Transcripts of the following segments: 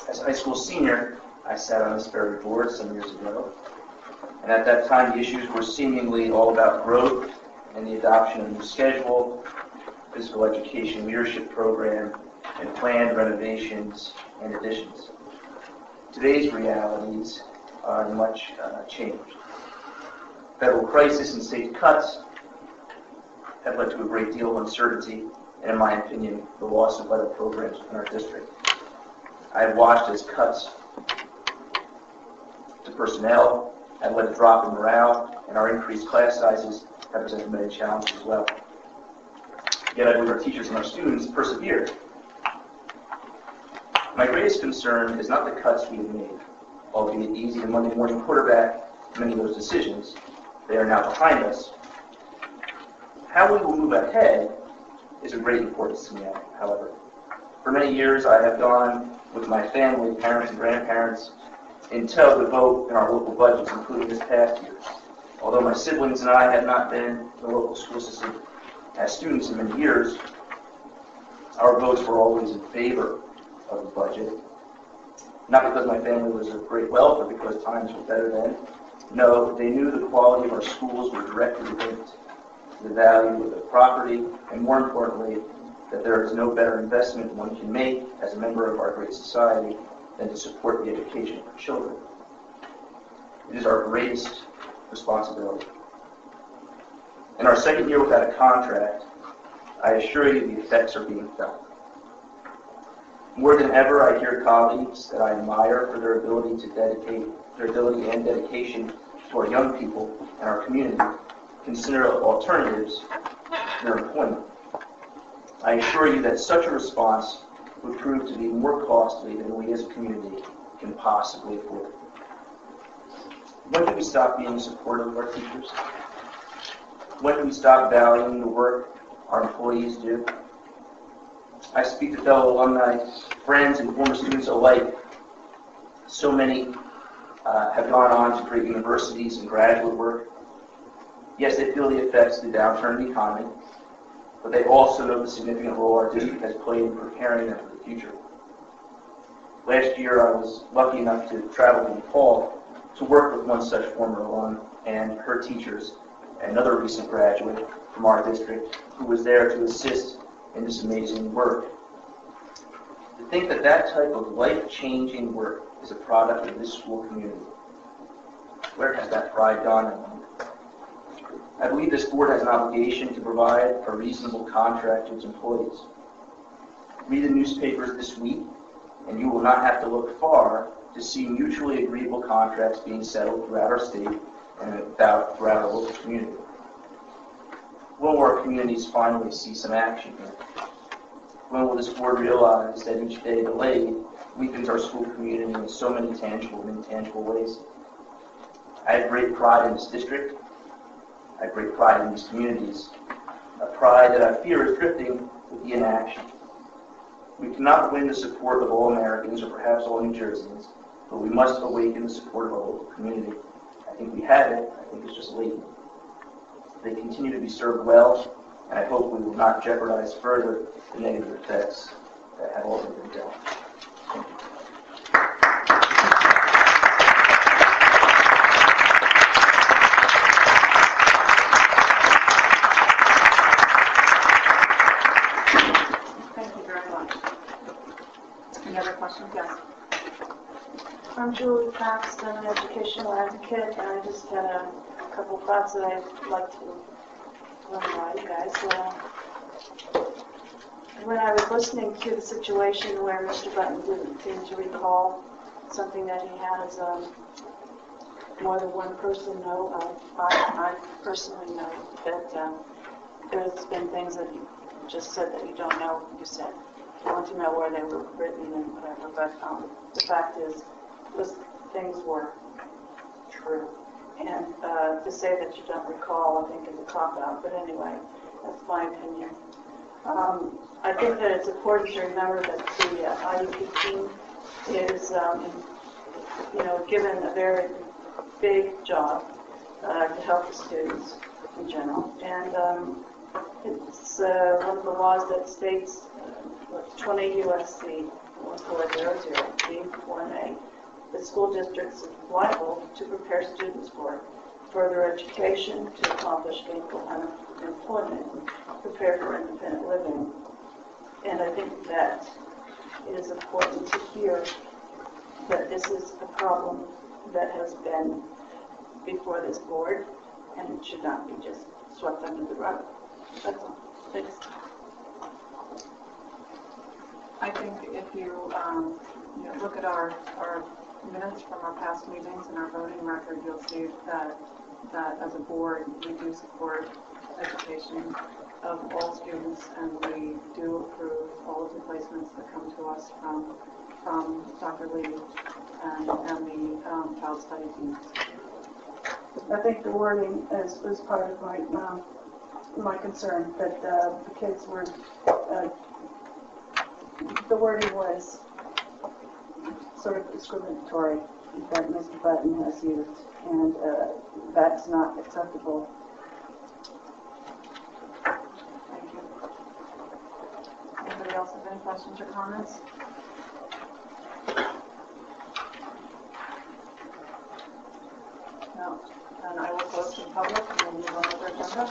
As a high school senior, I sat on this very board some years ago, and at that time the issues were seemingly all about growth and the adoption of a new schedule, physical education leadership program, and planned renovations and additions. Today's realities are much changed. Federal crisis and state cuts have led to a great deal of uncertainty and, in my opinion, the loss of vital programs in our district. I have watched as cuts to personnel have led to drop in morale, and our increased class sizes have presented many challenges as well. Yet I believe our teachers and our students persevered. My greatest concern is not the cuts we have made, albeit easy to Monday morning quarterback many of those decisions. They are now behind us. How we will move ahead is of great importance to me, however. For many years, I have gone with my family, parents and grandparents, in tow to vote in our local budgets, including this past year. Although my siblings and I have not been in the local school system as students in many years, our votes were always in favor of the budget. Not because my family was of great wealth or because times were better then. No, they knew the quality of our schools were directly linked to the value of the property, and more importantly, that there is no better investment one can make as a member of our great society than to support the education of our children. It is our greatest responsibility. In our second year without a contract, I assure you the effects are being felt. More than ever, I hear colleagues that I admire for their ability and dedication to our young people and our community consider alternatives to their employment. I assure you that such a response would prove to be more costly than we as a community can possibly afford. When do we stop being supportive of our teachers? When do we stop valuing the work our employees do? I speak to fellow alumni, friends, and former students alike. So many have gone on to great universities and graduate work. Yes, they feel the effects of the downturn in the economy, but they also know the significant role our district has played in preparing them for the future. Last year, I was lucky enough to travel to Nepal to work with one such former alum and her teachers, and another recent graduate from our district who was there to assist in this amazing work. To think that that type of life-changing work is a product of this school community. Where has that pride gone? I believe this board has an obligation to provide a reasonable contract to its employees. Read the newspapers this week, and you will not have to look far to see mutually agreeable contracts being settled throughout our state and throughout our local community. When will our communities finally see some action here? When will this board realize that each day delayed weakens our school community in so many tangible and intangible ways? I have great pride in this district. I have great pride in these communities. A pride that I fear is drifting with the inaction. We cannot win the support of all Americans or perhaps all New Jerseyans, but we must awaken the support of our local community. I think we have it. I think it's just latent. They continue to be served well, and I hope we will not jeopardize further the negative effects that have already been dealt. Thank you. Thank you very much. Any other questions? Yes. I'm Julie Paxton, an educational advocate, and I just had a couple of thoughts that I'd like to run by you guys. When I was listening to the situation where Mr. Button didn't seem to recall something that he has more than one person know of, I personally know that there's been things that you just said that you don't know you said. You want to know where they were written and whatever, but the fact is, those things were true. And to say that you don't recall, I think, is a cop-out. But anyway, that's my opinion. I think that it's important to remember that the IUP team is, given a very big job to help the students in general. And it's one of the laws that states 20 U.S.C. 1400B1A, the school district is liable to prepare students for further education, to accomplish gainful employment, prepare for independent living. And I think that it is important to hear that this is a problem that has been before this board, and it should not be just swept under the rug. That's all. Thanks. I think if you, look at our minutes from our past meetings and our voting record, you'll see that as a board, we do support education of all students, and we do approve all of the placements that come to us from Dr. Lee and the child study team. I think the wording is part of my concern, that the kids were, the wording was sort of discriminatory that Mr. Button has used, and that's not acceptable. Thank you. Anybody else have any questions or comments? No. Then I will close to the public and we'll move on to the agenda.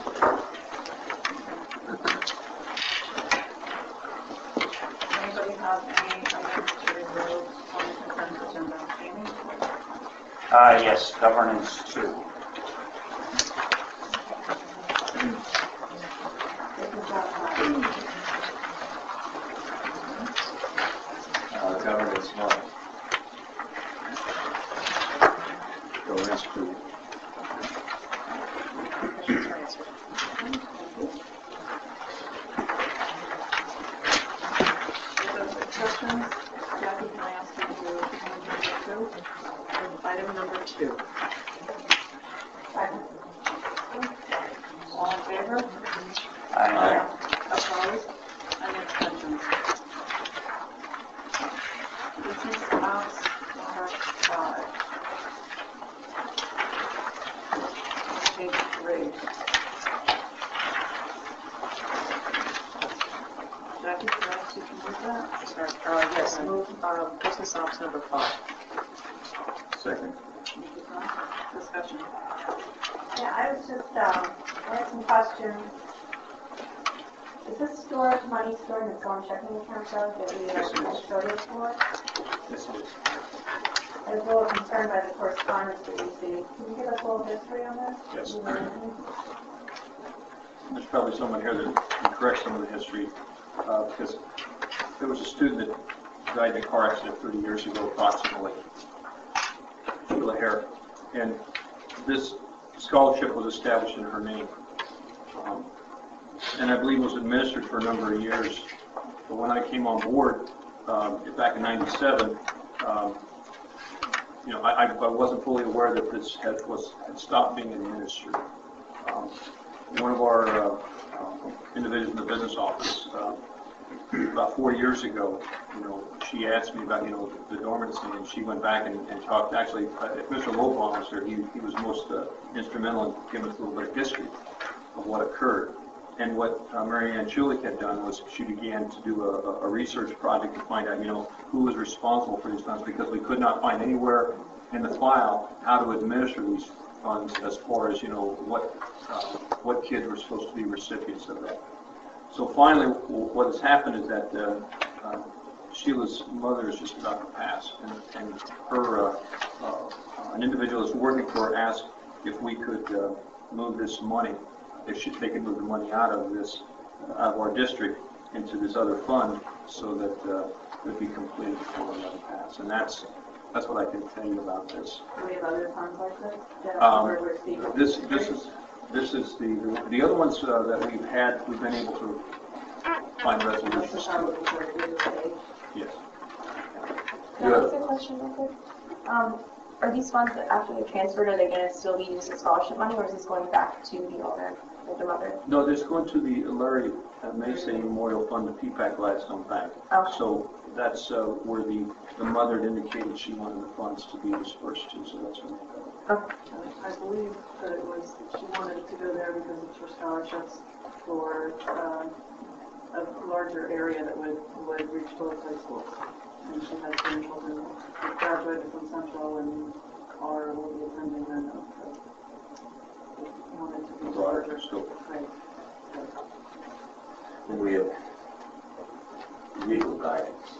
Anybody have any items to remove on the consent agenda? Amy? Yes, governance 2. Governance 1. Governance 2. Questions? Jackie, can I ask you to do item number 2? Second. All in favor? Aye. Opposed? And abstentions? Business ops number 5. Page 3. Jackie, can I ask you to move that? Yes, move business ops number 5. Second. Discussion. Yeah, I was just, I had some questions. Is this storage money stored in its own checking account though, that we Yes, it is. custodian for? Yes, it is. I was a little concerned by the correspondence that we received. Can you give us a little history on this? Yes. Mhm. There's probably someone here that can correct some of the history, because there was a student that died in a car accident 30 years ago, approximately, Sheila Hare, and this scholarship was established in her name, and I believe was administered for a number of years. But when I came on board back in '97, I wasn't fully aware that this had stopped being administered. One of our individuals in the business office, about 4 years ago, she asked me about, the dormancy, and she went back and talked. Actually, if Mr. Lopon was there, he was most instrumental in giving us a little bit of history of what occurred. And what Mary Ann Chulik had done was she began to do a research project to find out, who was responsible for these funds, because we could not find anywhere in the file how to administer these funds as far as, what kids were supposed to be recipients of that. So finally, what has happened is that Sheila's mother is just about to pass, and her an individual that's working for her asked if we could move this money, if they could move the money out of our district into this other fund, so that it would be completed before the other pass. And that's what I can tell you about this. Do we have other funds like this? This is the other ones that we've been able to find resolutions to. Yes. Can I ask a question real quick? Are these funds, after they're transferred, are they going to still be used as scholarship money, or is this going back to the owner, like the mother? No, this is going to the Larry Mason Memorial Fund, the PPAC Gladstone Bank. Okay. So that's where the mother had indicated she wanted the funds to be dispersed to, so that's where they go. Okay. I believe that it was, she wanted it to go there because it's for scholarships for a larger area that would reach both high schools. and she has three children who graduated from Central and are will be attending Mendham. So we wanted to be Broader scope. Right. We have legal guidance,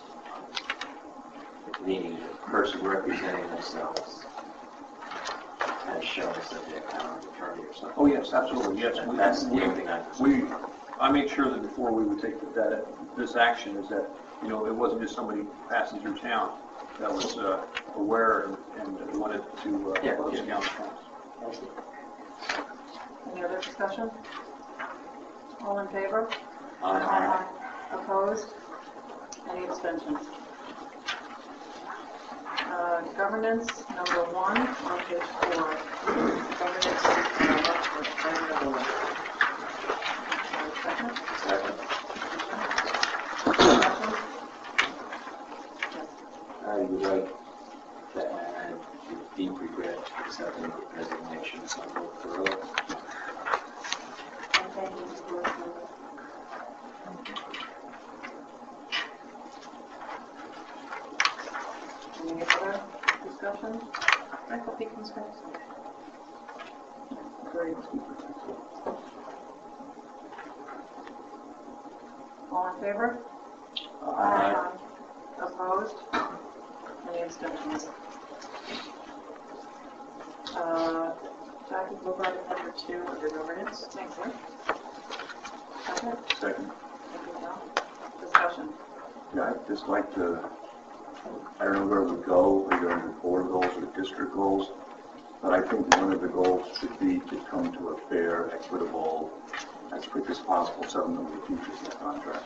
meaning the person representing themselves has shown us that they're power of attorney or something. Oh, yes, absolutely, yes. That's the only thing I made sure that before we would take this action is that, you know, it wasn't just somebody passing through town that was aware and wanted to close the county. Any other discussion? All in favor? Aye. Opposed? Any abstentions? Governance, number 1 on page 4. Governance, second? Second. Discussion? I would like to add with deep regret accepting the resignation of Sandra Thoreau. And thank you for listening. Any other discussion? I hope he comes back. Agreed. All in favor? Aye. Opposed? Any abstentions? Jackie, move on to number 2 under governance. Thank you. Second? Second. Thank you, John. Discussion. Yeah, I'd just like to, I don't know where we go, whether under board goals or district goals, but I think one of the goals should be to come to a fair, equitable, as quick as possible settlement of the futures of the contract.